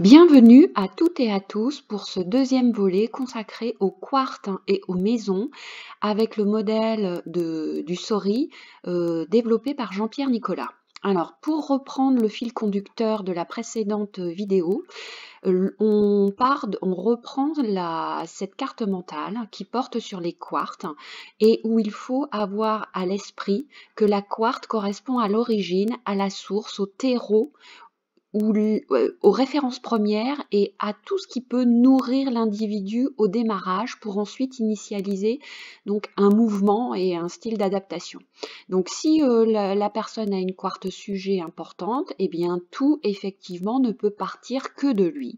Bienvenue à toutes et à tous pour ce deuxième volet consacré aux quartz et aux maisons avec le modèle du SORI développé par Jean-Pierre Nicolas. Alors, pour reprendre le fil conducteur de la précédente vidéo, on reprend cette carte mentale qui porte sur les quartz et où il faut avoir à l'esprit que la quartz correspond à l'origine, à la source, au terreau, aux références premières et à tout ce qui peut nourrir l'individu au démarrage pour ensuite initialiser donc un mouvement et un style d'adaptation. Donc si la personne a une quartz sujet importante, eh bien tout effectivement ne peut partir que de lui.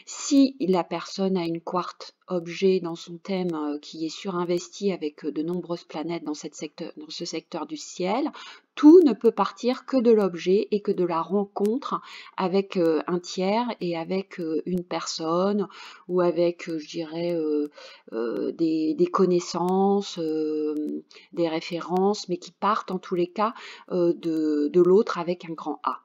Si la personne a une quartz objet dans son thème qui est surinvesti avec de nombreuses planètes dans ce secteur du ciel, tout ne peut partir que de l'objet et que de la rencontre avec un tiers et avec une personne ou avec, je dirais, des connaissances, des références, mais qui partent en tous les cas de l'autre avec un grand A.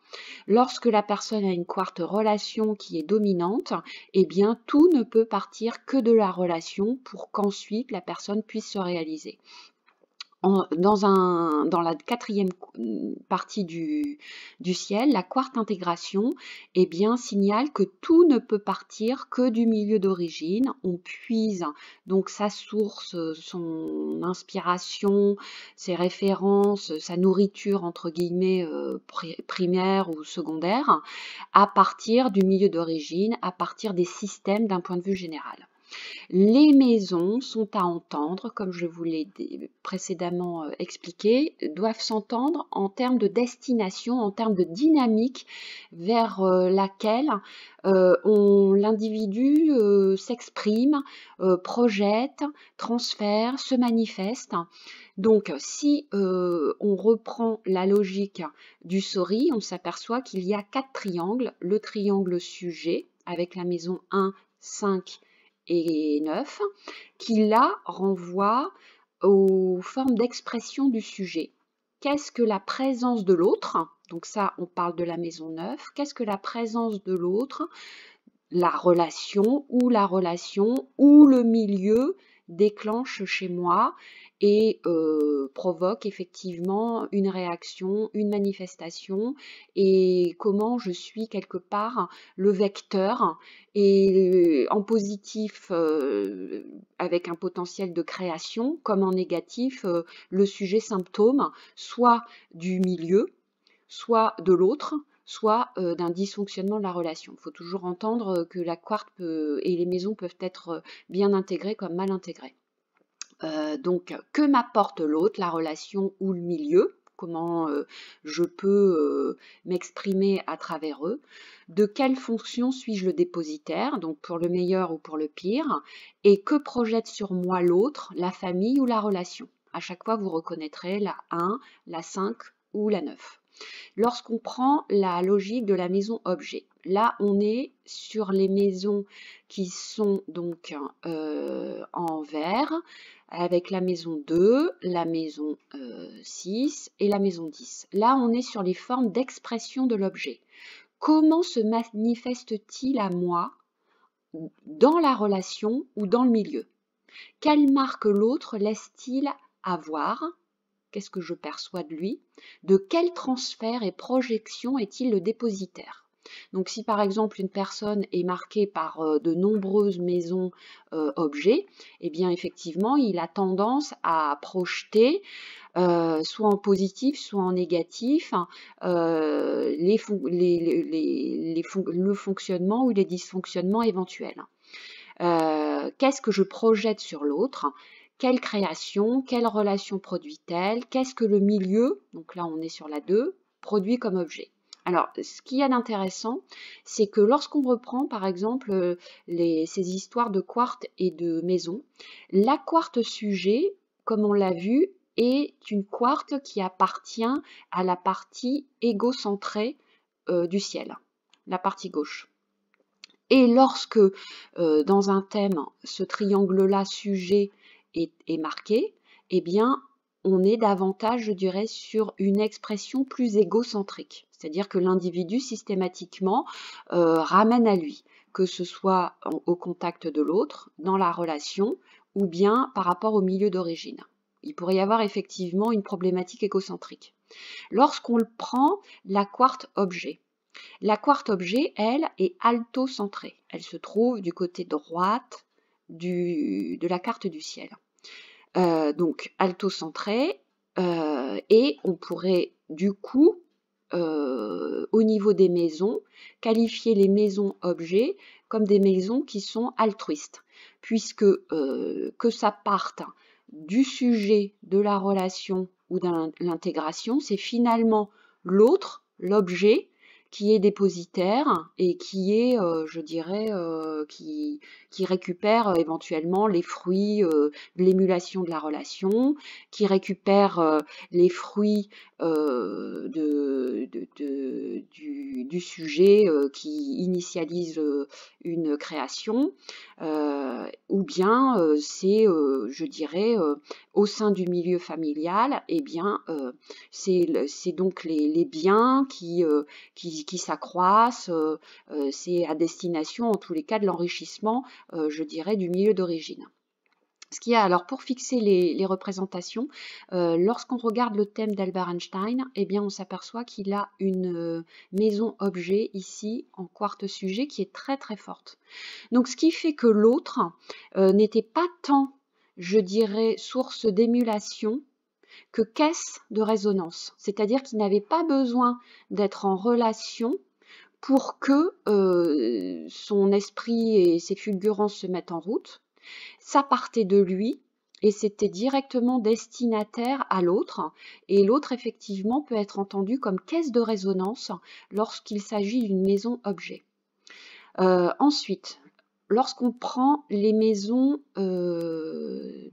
Lorsque la personne a une quartz relation qui est dominante, eh bien tout ne peut partir que de la relation pour qu'ensuite la personne puisse se réaliser. Dans la quatrième partie du ciel, la quartz intégration eh bien, signale que tout ne peut partir que du milieu d'origine. On puise donc sa source, son inspiration, ses références, sa nourriture entre guillemets primaire ou secondaire à partir du milieu d'origine, à partir des systèmes d'un point de vue général. Les maisons sont à entendre, comme je vous l'ai précédemment expliqué, doivent s'entendre en termes de destination, en termes de dynamique vers laquelle l'individu s'exprime, projette, transfère, se manifeste. Donc, si on reprend la logique du SORI, on s'aperçoit qu'il y a 4 triangles. Le triangle sujet, avec la maison 1, 5 et 9, qui là renvoie aux formes d'expression du sujet. Qu'est-ce que la présence de l'autre? Donc ça, on parle de la maison 9. Qu'est-ce que la présence de l'autre? La relation ou le milieu déclenche chez moi et provoque effectivement une réaction, une manifestation, et comment je suis quelque part le vecteur et en positif avec un potentiel de création, comme en négatif le sujet symptôme, soit du milieu, soit de l'autre, soit d'un dysfonctionnement de la relation. Il faut toujours entendre que la quartz et les maisons peuvent être bien intégrées comme mal intégrées. Donc, que m'apporte l'autre, la relation ou le milieu? Comment je peux m'exprimer à travers eux? De quelle fonction suis-je le dépositaire, donc pour le meilleur ou pour le pire? Et que projette sur moi l'autre, la famille ou la relation? À chaque fois, vous reconnaîtrez la 1, la 5 ou la 9. Lorsqu'on prend la logique de la maison objet, là on est sur les maisons qui sont donc en vert, avec la maison 2, la maison 6 et la maison 10. Là on est sur les formes d'expression de l'objet. Comment se manifeste-t-il à moi dans la relation ou dans le milieu? Quelle marque l'autre laisse-t-il avoir? Qu'est-ce que je perçois de lui? De quel transfert et projection est-il le dépositaire? Donc si par exemple une personne est marquée par de nombreuses maisons objets, eh bien effectivement il a tendance à projeter soit en positif, soit en négatif, le fonctionnement ou les dysfonctionnements éventuels. Qu'est-ce que je projette sur l'autre? Quelle création, quelle relation produit-elle? Qu'est-ce que le milieu, donc là on est sur la 2, produit comme objet? Alors, ce qu'il y a d'intéressant, c'est que lorsqu'on reprend par exemple ces histoires de quartz et de maison, la quartz sujet, comme on l'a vu, est une quartz qui appartient à la partie égocentrée du ciel, la partie gauche. Et lorsque dans un thème, ce triangle-là sujet est marqué, eh bien, on est davantage, je dirais, sur une expression plus égocentrique. C'est-à-dire que l'individu systématiquement ramène à lui, que ce soit au contact de l'autre, dans la relation, ou bien par rapport au milieu d'origine. Il pourrait y avoir effectivement une problématique égocentrique. Lorsqu'on le prend, la quarte objet. La quarte objet, elle, est altocentrée. Elle se trouve du côté droite de la carte du ciel. Donc altocentrée, et on pourrait du coup, au niveau des maisons, qualifier les maisons objets comme des maisons qui sont altruistes, puisque que ça parte du sujet, de la relation ou de l'intégration, c'est finalement l'autre, l'objet, qui est dépositaire et qui est, je dirais, qui récupère éventuellement les fruits de l'émulation de la relation, qui récupère les fruits du sujet qui initialise une création, ou bien c'est, je dirais, au sein du milieu familial, eh bien, c'est donc les biens qui s'accroissent, c'est à destination en tous les cas de l'enrichissement, je dirais, du milieu d'origine. Ce qu'il y a alors pour fixer les représentations, lorsqu'on regarde le thème d'Albert Einstein, eh bien on s'aperçoit qu'il a une maison objet ici en quarte sujet qui est très très forte. Donc ce qui fait que l'autre n'était pas tant, je dirais, source d'émulation que caisse de résonance, c'est-à-dire qu'il n'avait pas besoin d'être en relation pour que son esprit et ses fulgurances se mettent en route. Ça partait de lui et c'était directement destinataire à l'autre. Et l'autre, effectivement, peut être entendu comme caisse de résonance lorsqu'il s'agit d'une maison objet. Ensuite, lorsqu'on prend les maisons, les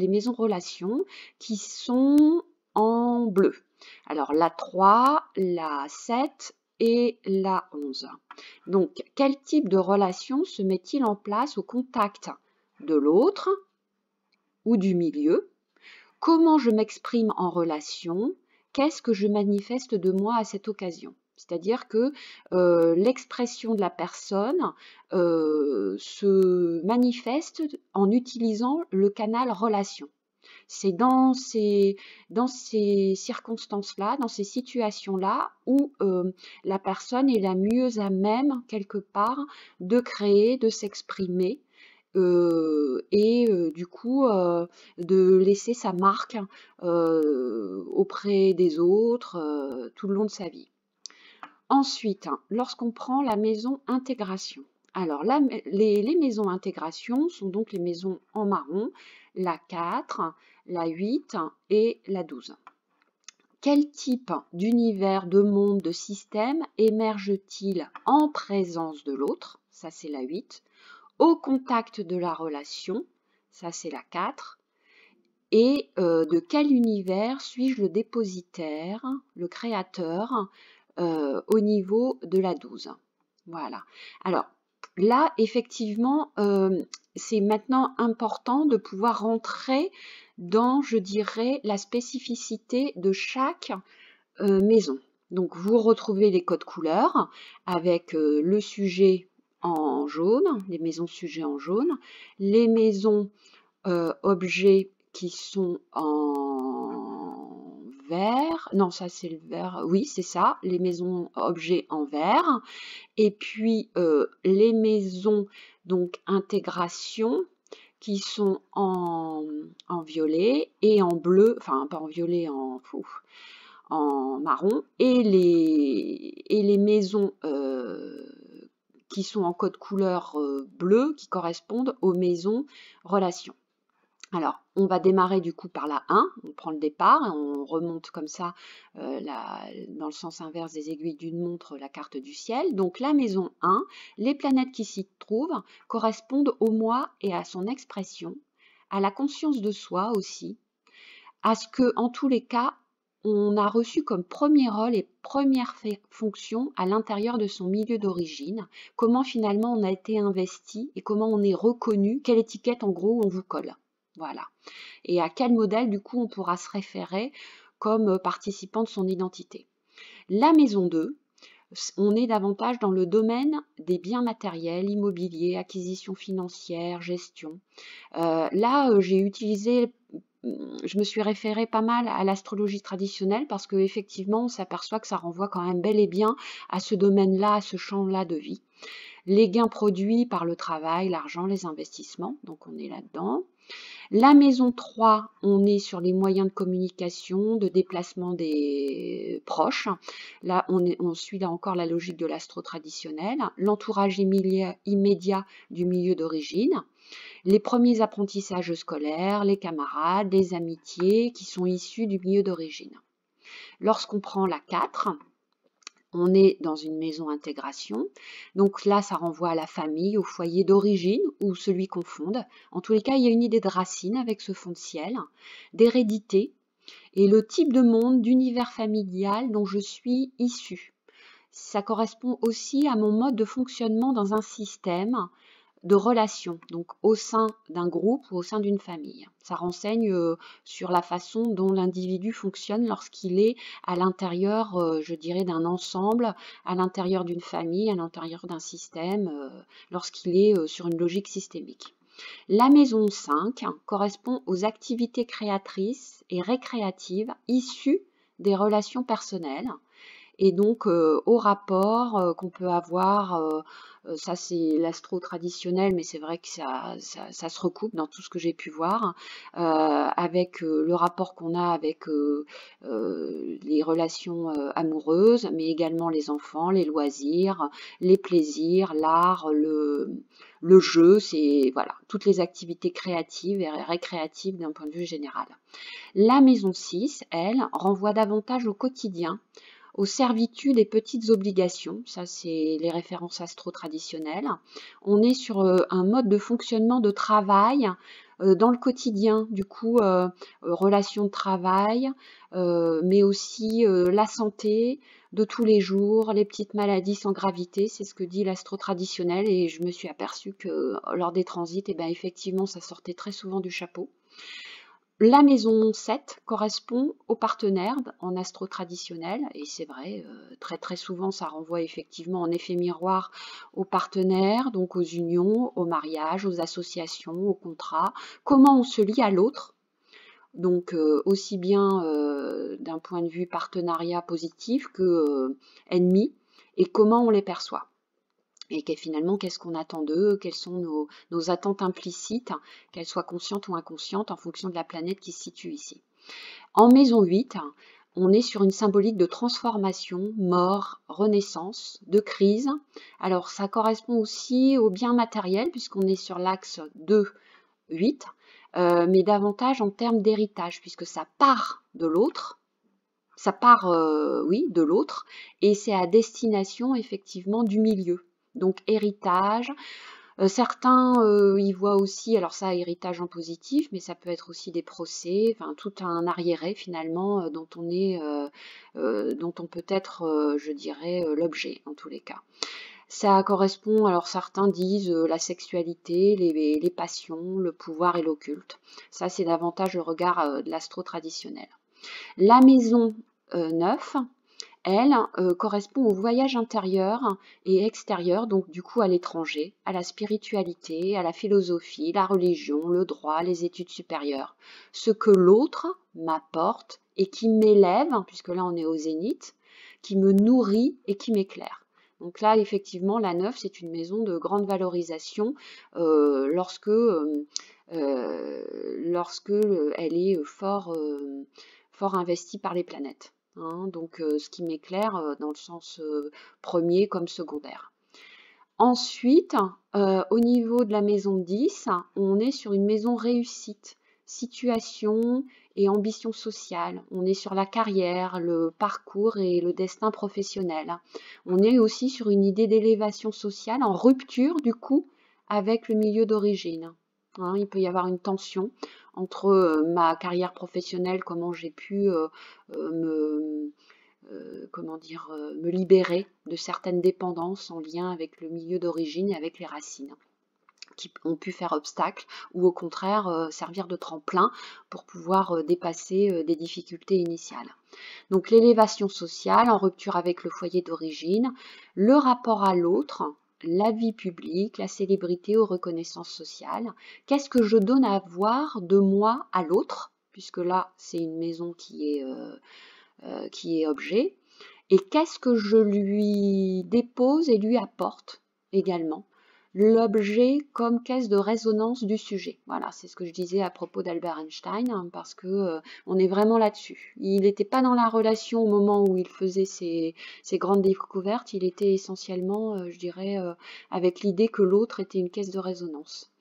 maisons relations qui sont en bleu. Alors la 3, la 7 et la 11. Donc, quel type de relation se met-il en place au contact de l'autre ou du milieu? Comment je m'exprime en relation? Qu'est-ce que je manifeste de moi à cette occasion? C'est-à-dire que l'expression de la personne se manifeste en utilisant le canal relation. C'est dans ces circonstances-là, dans ces situations-là, où la personne est la mieux à même, quelque part, de créer, de s'exprimer, et du coup de laisser sa marque auprès des autres tout le long de sa vie. Ensuite, lorsqu'on prend la maison intégration. Alors, les maisons intégration sont donc les maisons en marron, la 4, la 8 et la 12. Quel type d'univers, de monde, de système émerge-t-il en présence de l'autre? Ça, c'est la 8. Au contact de la relation, ça, c'est la 4. Et de quel univers suis-je le dépositaire, le créateur, au niveau de la 12. Voilà. Alors là, effectivement, c'est maintenant important de pouvoir rentrer dans, je dirais, la spécificité de chaque maison. Donc vous retrouvez les codes couleurs avec le sujet en jaune, les maisons sujets en jaune, les maisons objets qui sont en vert, non ça c'est le vert, oui c'est ça, les maisons objets en vert, et puis les maisons donc intégration qui sont en violet et en bleu, enfin pas en violet, en marron, et les maisons qui sont en code couleur bleu qui correspondent aux maisons relations. Alors, on va démarrer du coup par la 1, on prend le départ et on remonte comme ça dans le sens inverse des aiguilles d'une montre la carte du ciel. Donc la maison 1, les planètes qui s'y trouvent correspondent au moi et à son expression, à la conscience de soi aussi, à ce que, en tous les cas, on a reçu comme premier rôle et première fonction à l'intérieur de son milieu d'origine, comment finalement on a été investi et comment on est reconnu, quelle étiquette en gros on vous colle. Voilà. Et à quel modèle, du coup, on pourra se référer comme participant de son identité. La maison 2, on est davantage dans le domaine des biens matériels, immobiliers, acquisition financière, gestion. J'ai utilisé, je me suis référée pas mal à l'astrologie traditionnelle parce qu'effectivement, on s'aperçoit que ça renvoie quand même bel et bien à ce domaine-là, à ce champ-là de vie. Les gains produits par le travail, l'argent, les investissements, donc on est là-dedans. La maison 3, on est sur les moyens de communication, de déplacement des proches. Là, on suit là encore la logique de l'astro traditionnel. L'entourage immédiat du milieu d'origine. Les premiers apprentissages scolaires, les camarades, les amitiés qui sont issus du milieu d'origine. Lorsqu'on prend la 4, on est dans une maison intégration. Donc là, ça renvoie à la famille, au foyer d'origine ou celui qu'on fonde. En tous les cas, il y a une idée de racine avec ce fond de ciel, d'hérédité et le type de monde, d'univers familial dont je suis issue. Ça correspond aussi à mon mode de fonctionnement dans un système de relations, donc au sein d'un groupe ou au sein d'une famille. Ça renseigne sur la façon dont l'individu fonctionne lorsqu'il est à l'intérieur, je dirais, d'un ensemble, à l'intérieur d'une famille, à l'intérieur d'un système, lorsqu'il est sur une logique systémique. La maison 5 correspond aux activités créatrices et récréatives issues des relations personnelles et donc au rapport qu'on peut avoir, ça c'est l'astro traditionnel, mais c'est vrai que ça se recoupe dans tout ce que j'ai pu voir, avec le rapport qu'on a avec les relations amoureuses, mais également les enfants, les loisirs, les plaisirs, l'art, le jeu, c'est voilà, toutes les activités créatives et récréatives d'un point de vue général. La maison 6, elle, renvoie davantage au quotidien, aux servitudes et petites obligations, ça c'est les références astro-traditionnelles. On est sur un mode de fonctionnement de travail dans le quotidien, du coup, relations de travail, mais aussi la santé de tous les jours, les petites maladies sans gravité, c'est ce que dit l'astro-traditionnel, et je me suis aperçue que lors des transits, eh ben, effectivement, ça sortait très souvent du chapeau. La maison 7 correspond aux partenaires en astro traditionnel, et c'est vrai, très très souvent ça renvoie effectivement en effet miroir aux partenaires, donc aux unions, aux mariages, aux associations, aux contrats, comment on se lie à l'autre, donc aussi bien d'un point de vue partenariat positif que ennemi, et comment on les perçoit. Et finalement, qu'est-ce qu'on attend d'eux, quelles sont nos attentes implicites, qu'elles soient conscientes ou inconscientes en fonction de la planète qui se situe ici. En maison 8, on est sur une symbolique de transformation, mort, renaissance, de crise. Alors ça correspond aussi au bien matériel puisqu'on est sur l'axe 2-8, mais davantage en termes d'héritage puisque ça part de l'autre. Ça part, oui, de l'autre, et c'est à destination effectivement du milieu. Donc héritage, certains y voient aussi, alors ça héritage en positif, mais ça peut être aussi des procès, enfin tout un arriéré finalement dont on peut être, je dirais, l'objet en tous les cas. Ça correspond, alors certains disent la sexualité, les passions, le pouvoir et l'occulte. Ça c'est davantage le regard de l'astro traditionnel. La maison 9, elle, correspond au voyage intérieur et extérieur, donc du coup à l'étranger, à la spiritualité, à la philosophie, la religion, le droit, les études supérieures. Ce que l'autre m'apporte et qui m'élève, puisque là on est au zénith, qui me nourrit et qui m'éclaire. Donc là, effectivement, la 9, c'est une maison de grande valorisation lorsque elle est fort investie par les planètes. Donc ce qui m'éclaire dans le sens premier comme secondaire. Ensuite, au niveau de la maison 10, on est sur une maison réussite, situation et ambition sociale. On est sur la carrière, le parcours et le destin professionnel. On est aussi sur une idée d'élévation sociale en rupture du coup avec le milieu d'origine. Il peut y avoir une tension entre ma carrière professionnelle, comment j'ai pu me libérer de certaines dépendances en lien avec le milieu d'origine et avec les racines, qui ont pu faire obstacle, ou au contraire servir de tremplin pour pouvoir dépasser des difficultés initiales. Donc l'élévation sociale en rupture avec le foyer d'origine, le rapport à l'autre, la vie publique, la célébrité aux reconnaissances sociales. Qu'est-ce que je donne à voir de moi à l'autre, puisque là c'est une maison qui est objet. Et qu'est-ce que je lui dépose et lui apporte également? L'objet comme caisse de résonance du sujet. Voilà, c'est ce que je disais à propos d'Albert Einstein, hein, parce que on est vraiment là-dessus. Il n'était pas dans la relation au moment où il faisait ses grandes découvertes, il était essentiellement, je dirais, avec l'idée que l'autre était une caisse de résonance.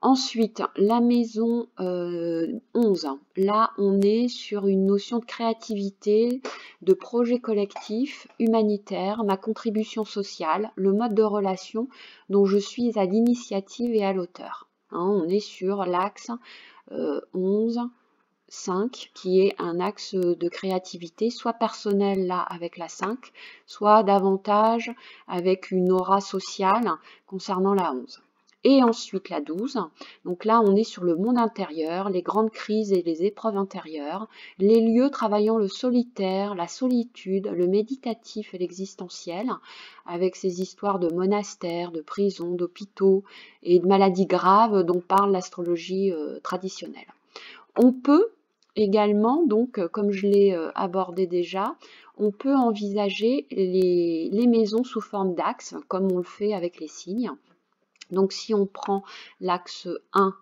Ensuite, la maison 11, là on est sur une notion de créativité, de projet collectif, humanitaire, ma contribution sociale, le mode de relation dont je suis à l'initiative et à l'auteur. Hein, on est sur l'axe 11, 5, qui est un axe de créativité, soit personnel là avec la 5, soit davantage avec une aura sociale concernant la 11. Et ensuite la 12, donc là on est sur le monde intérieur, les grandes crises et les épreuves intérieures, les lieux travaillant le solitaire, la solitude, le méditatif et l'existentiel, avec ces histoires de monastères, de prisons, d'hôpitaux et de maladies graves dont parle l'astrologie traditionnelle. On peut également, donc comme je l'ai abordé déjà, on peut envisager les maisons sous forme d'axes, comme on le fait avec les signes. Donc si on prend l'axe 1,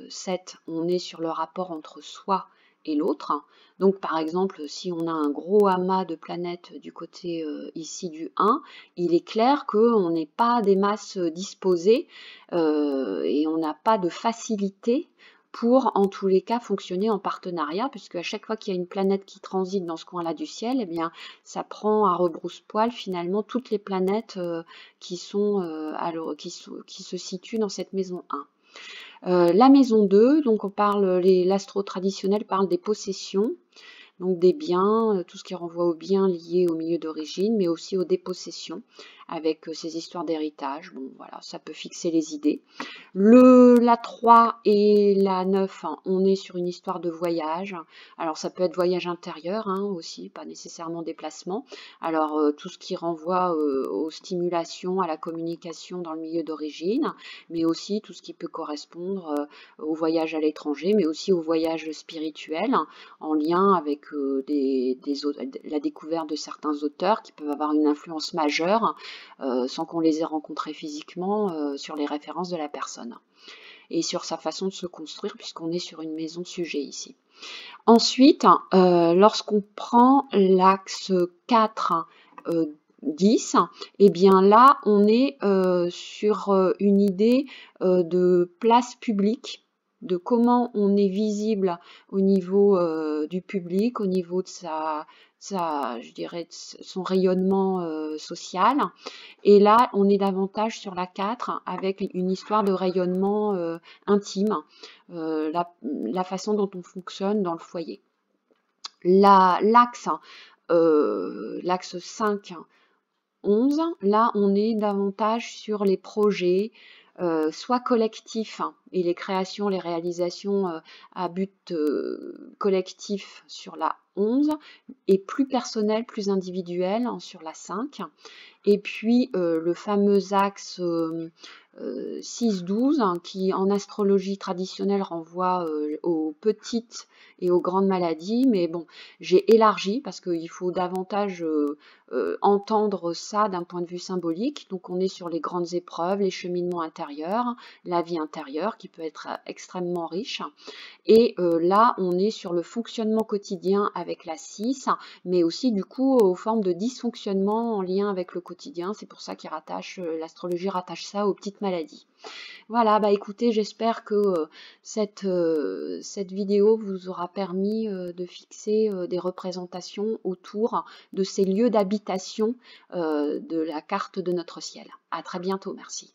7, on est sur le rapport entre soi et l'autre. Donc par exemple, si on a un gros amas de planètes du côté ici du 1, il est clair qu'on n'est pas des masses disposées et on n'a pas de facilité pour, en tous les cas, fonctionner en partenariat, puisque à chaque fois qu'il y a une planète qui transite dans ce coin-là du ciel, eh bien, ça prend à rebrousse-poil finalement toutes les planètes qui se situent dans cette maison 1. La maison 2, donc l'astro traditionnel parle des possessions, donc des biens, tout ce qui renvoie aux biens liés au milieu d'origine, mais aussi aux dépossessions, avec ces histoires d'héritage. Bon, voilà, ça peut fixer les idées. La 3 et la 9, hein, on est sur une histoire de voyage. Alors, ça peut être voyage intérieur hein, aussi, pas nécessairement déplacement. Alors, tout ce qui renvoie aux stimulations, à la communication dans le milieu d'origine, mais aussi tout ce qui peut correspondre au voyage à l'étranger, mais aussi au voyage spirituel, en lien avec la découverte de certains auteurs qui peuvent avoir une influence majeure sans qu'on les ait rencontrés physiquement sur les références de la personne et sur sa façon de se construire puisqu'on est sur une maison sujet ici. Ensuite, lorsqu'on prend l'axe 4, 10, et bien là on est sur une idée de place publique, de comment on est visible au niveau du public, au niveau de je dirais, de son rayonnement social. Et là, on est davantage sur la 4 avec une histoire de rayonnement intime, la façon dont on fonctionne dans le foyer. L'axe 5, 11, là, on est davantage sur les projets, soit collectifs et les créations, les réalisations à but collectif sur la 11 et plus personnel, plus individuel sur la 5. Et puis le fameux axe 6-12 qui en astrologie traditionnelle renvoie aux petites et aux grandes maladies, mais bon, j'ai élargi parce qu'il faut davantage entendre ça d'un point de vue symbolique. Donc on est sur les grandes épreuves, les cheminements intérieurs, la vie intérieure qui peut être extrêmement riche. Et là, on est sur le fonctionnement quotidien avec la 6, mais aussi du coup aux formes de dysfonctionnement en lien avec le quotidien. C'est pour ça qu'il l'astrologie rattache ça aux petites maladies. Voilà, bah écoutez, j'espère que cette vidéo vous aura permis de fixer des représentations autour de ces lieux d'habitation de la carte de notre ciel. À très bientôt, merci.